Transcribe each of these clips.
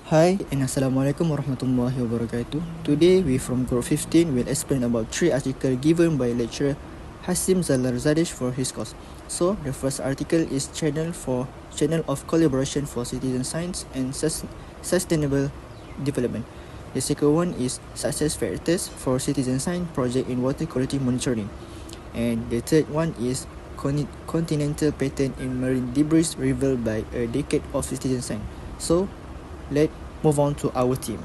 Hi and Assalamualaikum warahmatullahi wabarakatuh. Today we from Group 15 will explain about 3 articles given by lecturer Hasim Zalarzadish for his course. So the first article is Channel of Collaboration for Citizen Science and Sustainable Development. The second one is Success Factors for Citizen Science Project in Water Quality Monitoring. And the third one is Continental Pattern in Marine Debris Revealed by a Decade of Citizen Science. So let's move on to our team.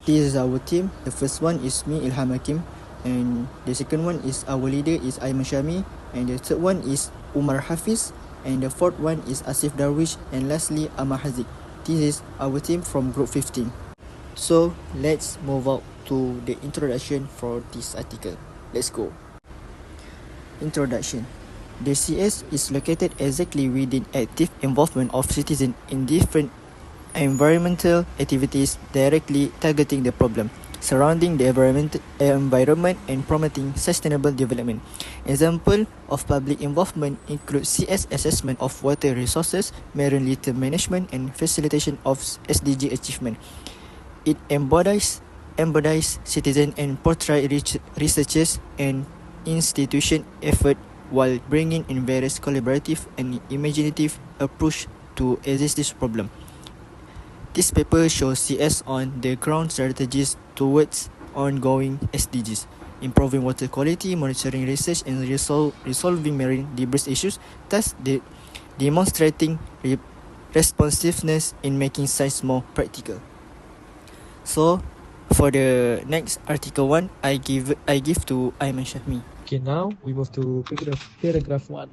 This is our team. The first one is me, Ilham Hakim, and the second one is our leader is AIMAN Shami, and the third one is UMAR HAFIZ, and the fourth one is ASIFF DARWISH, and lastly AMMAR HAZIQ. This is our team from Group 15. So let's move out to the introduction for this article. Let's go. Introduction. The CS is located exactly within active involvement of citizens in different environmental activities directly targeting the problem surrounding the environment and promoting sustainable development. Example of public involvement include CS assessment of water resources, marine litter management, and facilitation of SDG achievement. It embodies citizen and portray researchers and institution effort while bringing in various collaborative and imaginative approach to assess this problem. This paper shows CS on the ground strategies towards ongoing SDGs, improving water quality, monitoring research, and resolving marine debris issues, thus demonstrating responsiveness in making science more practical. So, for the next article 1, I give to Ayman Shahmi. Okay, now we move to paragraph 1.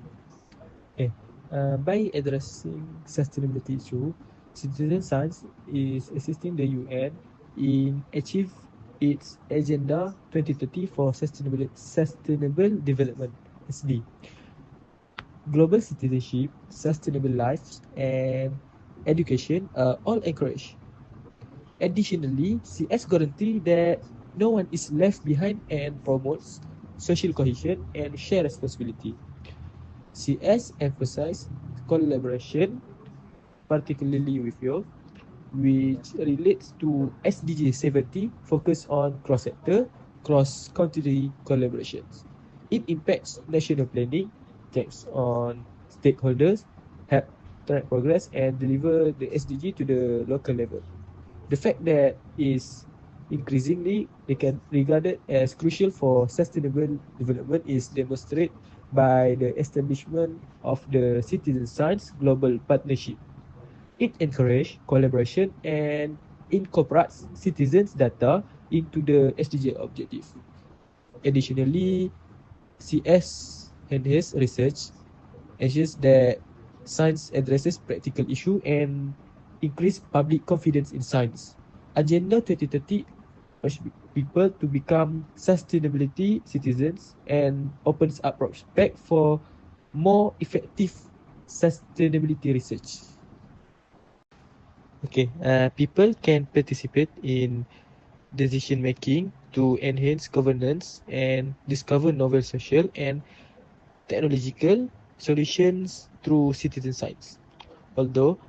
Okay, by addressing sustainability issue, citizen science is assisting the UN in achieve its Agenda 2030 for sustainable development (SD). Global citizenship, sustainable lives, and education are all encouraged. Additionally, CS guarantee that no one is left behind and promotes social cohesion and shared responsibility. CS emphasizes collaboration, particularly with youth, which relates to SDG 70, focus on cross-sector, cross-country collaborations. It impacts national planning, checks on stakeholders, help track progress, and deliver the SDG to the local level. The fact that is increasingly regarded as crucial for sustainable development is demonstrated by the establishment of the Citizen Science Global Partnership. It encourages collaboration and incorporates citizens' data into the SDG objective. Additionally, CS enhances research ensures that science addresses practical issues and increase public confidence in science. Agenda 2030 urges people to become sustainability citizens and opens up prospect for more effective sustainability research. Okay, people can participate in decision making to enhance governance and discover novel social and technological solutions through citizen science. Although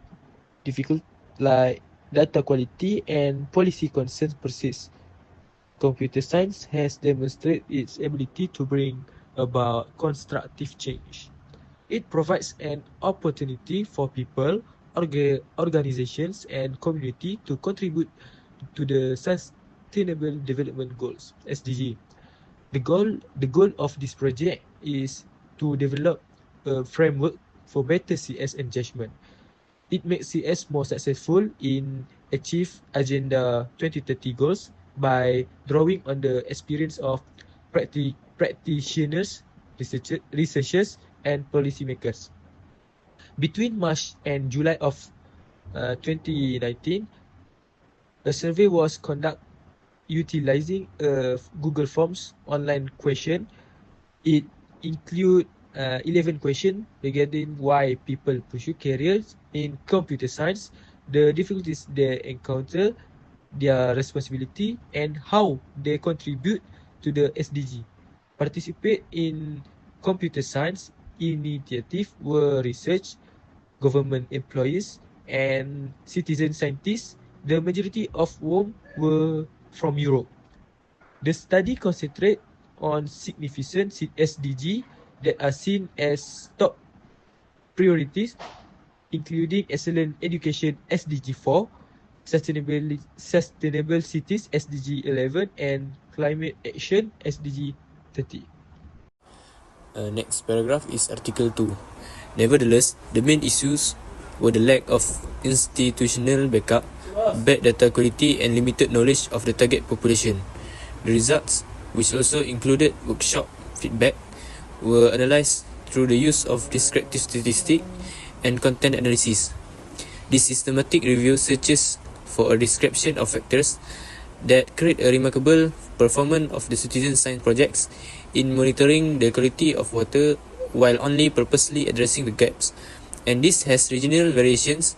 difficult like data quality and policy concerns persist, computer science has demonstrated its ability to bring about constructive change. It provides an opportunity for people, organizations, and community to contribute to the Sustainable Development Goals (SDG). The goal of this project is to develop a framework for better CS engagement. It makes CS more successful in achieve Agenda 2030 goals by drawing on the experience of practitioners, researchers, and policymakers. Between March and July of 2019, a survey was conducted utilizing a Google Forms online question. It include 11 questions regarding why people pursue careers in computer science, the difficulties they encounter, their responsibility, and how they contribute to the SDG. Participate in computer science initiative were research, government employees, and citizen scientists The majority of whom were from Europe. The study concentrated on significant SDG that are seen as top priorities, including excellent education SDG 4, sustainable cities SDG 11, and climate action SDG 30. Next paragraph is Article 2. Nevertheless, the main issues were the lack of institutional backup, bad data quality, and limited knowledge of the target population. The results, which also included workshop feedback, were analyzed through the use of descriptive statistics and content analysis. This systematic review searches for a description of factors that create a remarkable performance of the citizen science projects in monitoring the quality of water while only purposely addressing the gaps. And this has regional variations,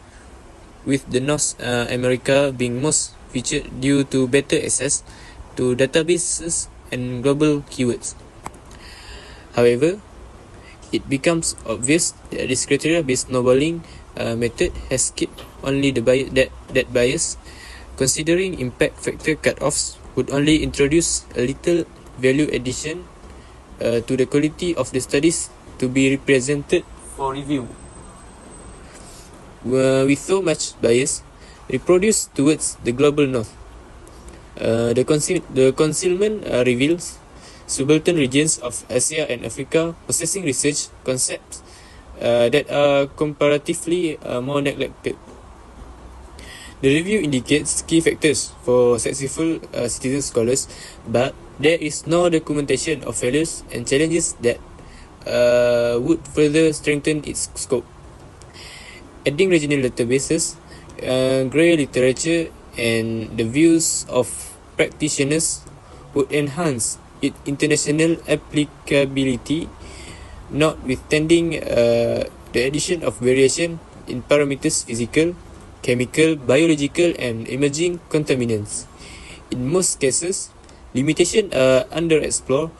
with the North America being most featured due to better access to databases and global keywords. However, it becomes obvious that this criteria-based snowballing method has skipped only that bias, considering impact factor cutoffs would only introduce a little value addition to the quality of the studies to be represented for review. With so much bias reproduced towards the global north, the concealment reveals subaltern regions of Asia and Africa possessing research concepts that are comparatively more neglected. The review indicates key factors for successful citizen scholars, but there is no documentation of failures and challenges that would further strengthen its scope. Adding regional databases, grey literature, and the views of practitioners would enhance its international applicability, notwithstanding the addition of variation in parameters physical, chemical, biological, and emerging contaminants. In most cases, limitations are underexplored,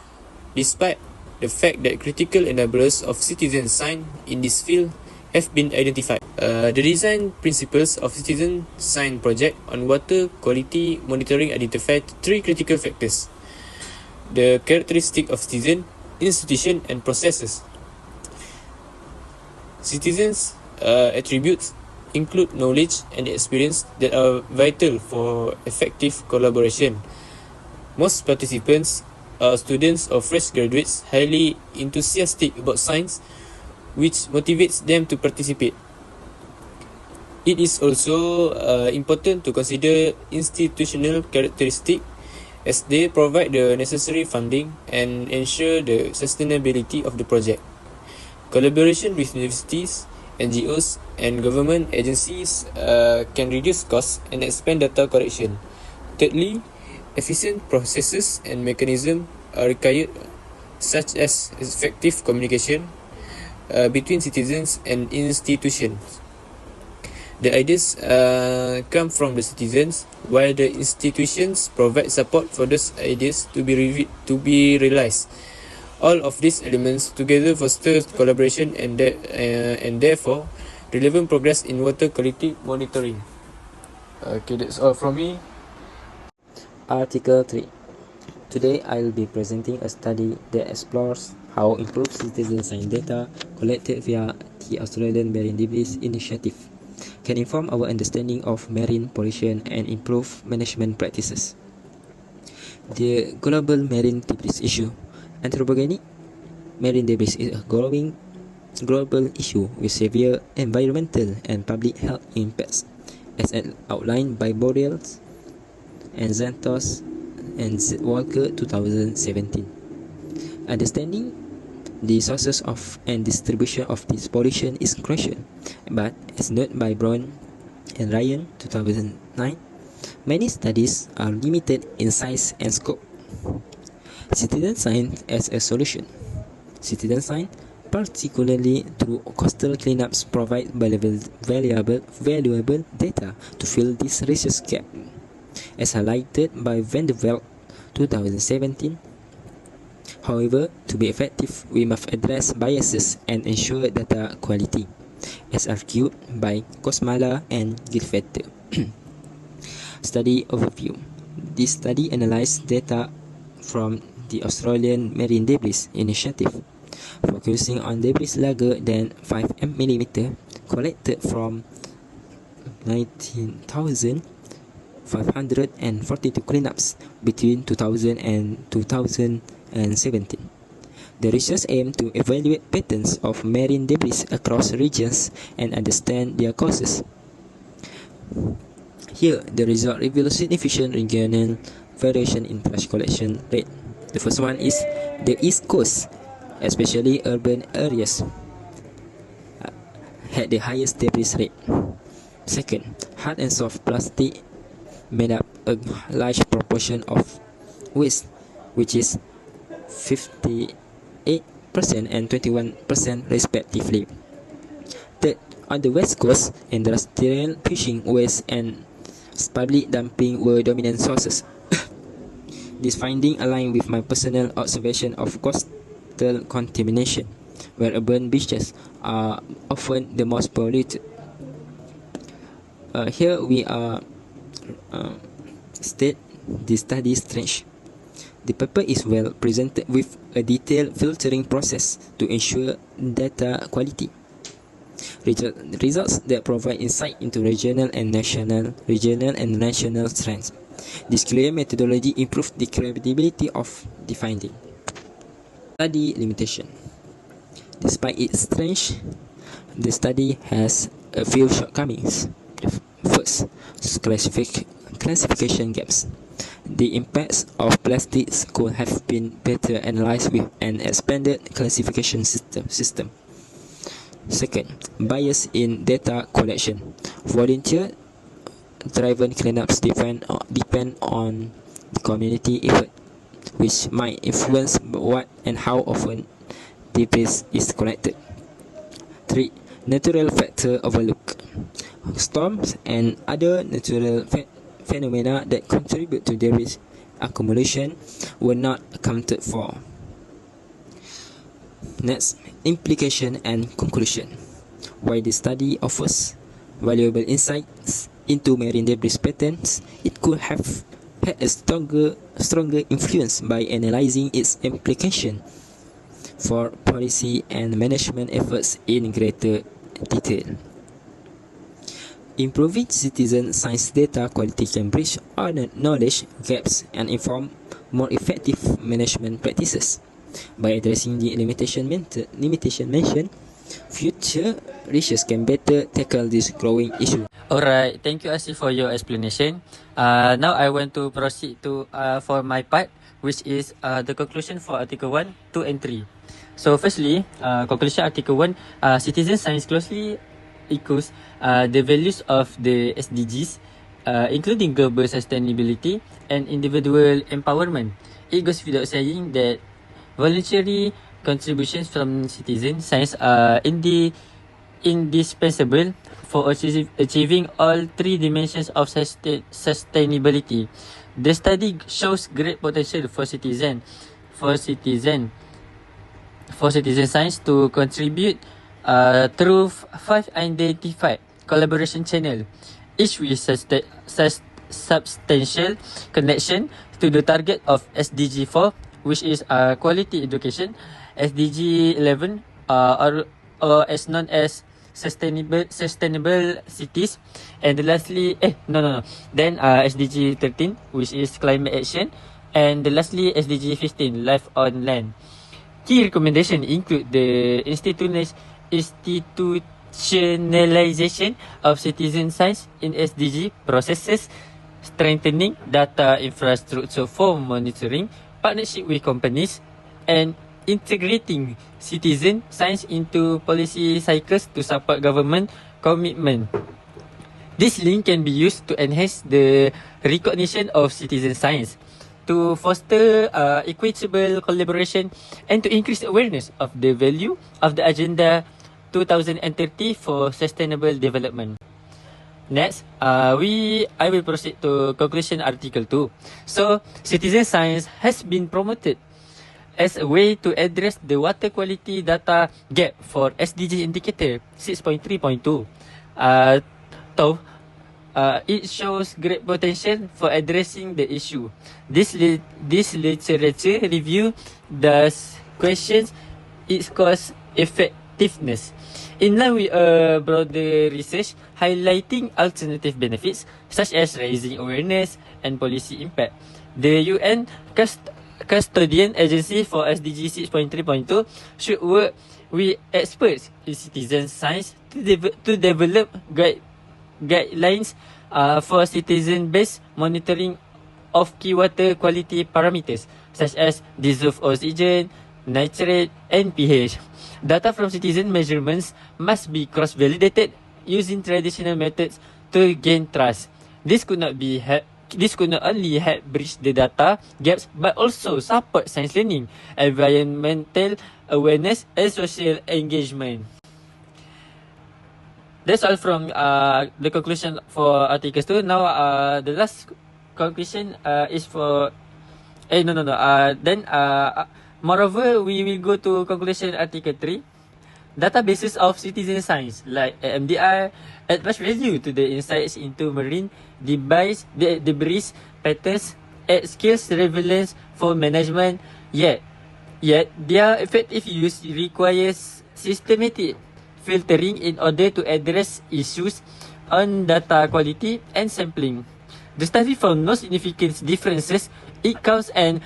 despite the fact that critical enablers of citizen science in this field have been identified. The design principles of citizen science project on water quality monitoring identified three critical factors: the characteristic of citizen, institution, and processes. Citizens' attributes include knowledge and experience that are vital for effective collaboration. Most participants are students or fresh graduates highly enthusiastic about science, which motivates them to participate. It is also important to consider institutional characteristics, as they provide the necessary funding and ensure the sustainability of the project. Collaboration with universities, NGOs, and government agencies can reduce costs and expand data collection. Thirdly, efficient processes and mechanisms are required, such as effective communication between citizens and institutions. The ideas come from the citizens, while the institutions provide support for those ideas to be realized. All of these elements together foster collaboration and therefore relevant progress in water quality monitoring. Okay, that's all from me. Article 3. Today I'll be presenting a study that explores how improved citizen science data collected via the Australian Marine Debris Initiative can inform our understanding of marine pollution and improve management practices. The global marine debris issue. Anthropogenic marine debris is a growing global issue with severe environmental and public health impacts, as outlined by Boreals and Xanthos and Walker 2017. Understanding the sources of and distribution of this pollution is crucial, but as noted by Brown and Ryan 2009, many studies are limited in size and scope. Citizen science as a solution. Citizen science, particularly through coastal cleanups, provide valuable data to fill this research gap. As highlighted by Van der Velde 2017, however, to be effective, we must address biases and ensure data quality, as argued by Kosmala and Gilfetter. Study overview. This study analyzed data from the Australian Marine Debris Initiative, focusing on debris larger than 5 mm collected from 19,542 cleanups between 2000 and 2017. The research aimed to evaluate patterns of marine debris across regions and understand their causes. Here, the result reveals significant regional variation in trash collection rate. The first one is the East Coast, especially urban areas, had the highest debris rate. Second, hard and soft plastic made up a large proportion of waste, which is 58% and 21% respectively. Third, on the West Coast, industrial fishing waste and public dumping were dominant sources. This finding aligned with my personal observation of coastal contamination, where urban beaches are often the most polluted. Here we are state the study strength. The paper is well presented with a detailed filtering process to ensure data quality. Results that provide insight into regional and national trends. This clear methodology improved the credibility of the finding. Study limitation. Despite its strength, the study has a few shortcomings. First, classification gaps. The impacts of plastics could have been better analyzed with an expanded classification system. Second, bias in data collection. Volunteer-driven cleanups depend on the community effort, which might influence what and how often debris is collected. 3. Natural factor overlooked. Storms and other natural phenomena that contribute to debris accumulation were not accounted for. Next, implication and conclusion. While the study offers valuable insights into marine debris patterns, it could have had a stronger influence by analyzing its implication for policy and management efforts in greater detail. Improving citizen science data quality can bridge knowledge gaps and inform more effective management practices. By addressing the limitation mentioned, future research can better tackle this growing issue. Alright, thank you Asif for your explanation. Now I want to proceed to for my part, which is the conclusion for Article 1, 2 and 3. So firstly, conclusion Article 1, citizen science closely echoes the values of the SDGs, including global sustainability and individual empowerment. It goes without saying that voluntary contributions from citizen science are indispensable for achieving all three dimensions of sustainability. The study shows great potential for citizen science to contribute through 5 identified collaboration channels, each with substantial connection to the target of SDG 4, which is quality education, SDG 11, or as known as sustainable cities, and lastly then SDG 13, which is climate action, and lastly SDG 15, life on land. Key recommendations include the institutionalization of citizen science in SDG processes, strengthening data infrastructure for monitoring, partnership with companies, and integrating citizen science into policy cycles to support government commitment. This link can be used to enhance the recognition of citizen science, to foster equitable collaboration, and to increase awareness of the value of the Agenda 2030 for Sustainable Development. Next, I will proceed to conclusion Article 2. So, citizen science has been promoted as a way to address the water quality data gap for SDG indicator 6.3.2. it shows great potential for addressing the issue. This literature review thus questions its cost effectiveness. In line with broader research highlighting alternative benefits such as raising awareness and policy impact, the UN Custodian Agency for SDG 6.3.2 should work with experts in citizen science to develop guidelines for citizen-based monitoring of key water quality parameters such as dissolved oxygen, nitrate, and pH. Data from citizen measurements must be cross-validated using traditional methods to gain trust. This could not only help bridge the data gaps but also support science learning, environmental awareness, and social engagement. That's all from the conclusion for Article 2. Now, the last conclusion is for... moreover, we will go to conclusion Article 3. Databases of citizen science like AMDR add much value to the insights into marine debris patterns at skills relevance for management, yet their effective use requires systematic filtering in order to address issues on data quality and sampling. The study found no significant differences in counts and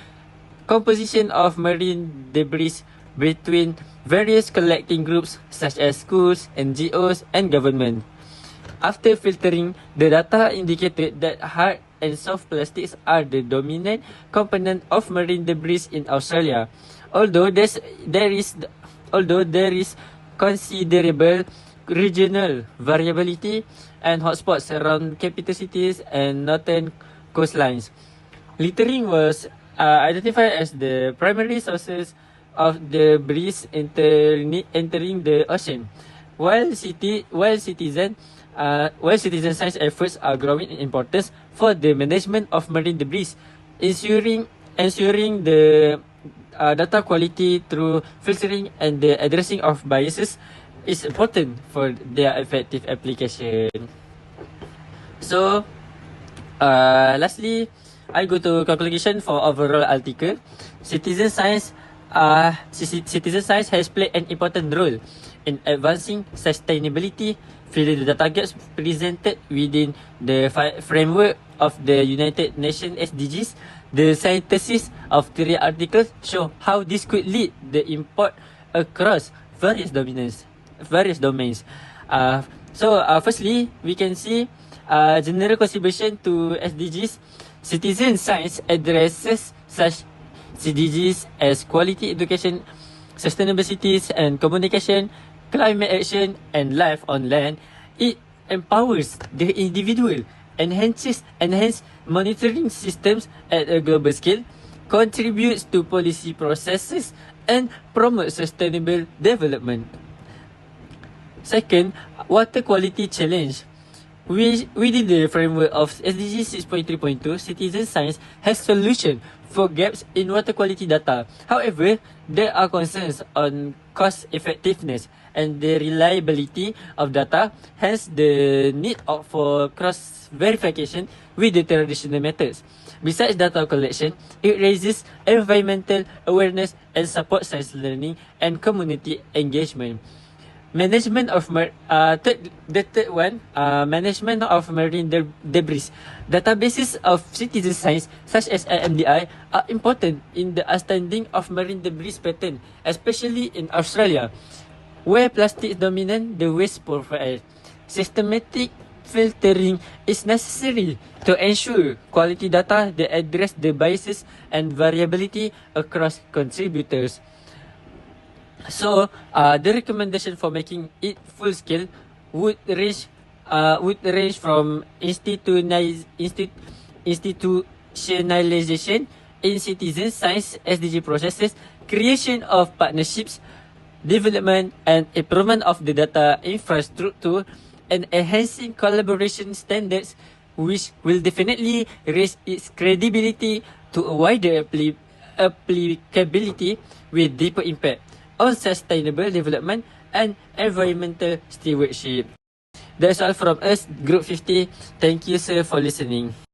composition of marine debris between various collecting groups such as schools, NGOs, and government. After filtering, the data indicated that hard and soft plastics are the dominant component of marine debris in Australia. Although there is considerable regional variability and hotspots around capital cities and northern coastlines. Littering was identified as the primary sources of debris entering the ocean. While citizen science efforts are growing in importance for the management of marine debris, ensuring the data quality through filtering and the addressing of biases is important for their effective application. So, lastly, I go to conclusion for overall article. Citizen science has played an important role in advancing sustainability, filling the data gaps presented within the framework of the United Nations SDGs. The synthesis of 3 articles show how this could lead the import across various domains. Firstly, we can see general contribution to SDGs. Citizen science addresses such SDGs as quality education, sustainable cities and communication, climate action, and life on land. It empowers the individual, enhance monitoring systems at a global scale, contributes to policy processes, and promotes sustainable development. Second, water quality challenge. Within the framework of SDG 6.3.2, citizen science has solution for gaps in water quality data. However, there are concerns on cost effectiveness and the reliability of data, hence the need for cross verification with the traditional methods. Besides data collection, it raises environmental awareness and supports science learning and community engagement. Management of management of marine debris. Databases of citizen science such as AMDI are important in the understanding of marine debris pattern, especially in Australia, where plastic dominate the waste profile. Systematic filtering is necessary to ensure quality data that address the biases and variability across contributors. So, the recommendation for making it full scale would range from institutionalization in citizen science SDG processes, creation of partnerships, development and improvement of the data infrastructure, and enhancing collaboration standards, which will definitely raise its credibility to a wider applicability with deeper impact on sustainable development and environmental stewardship. That's all from us, Group 50. Thank you, sir, for listening.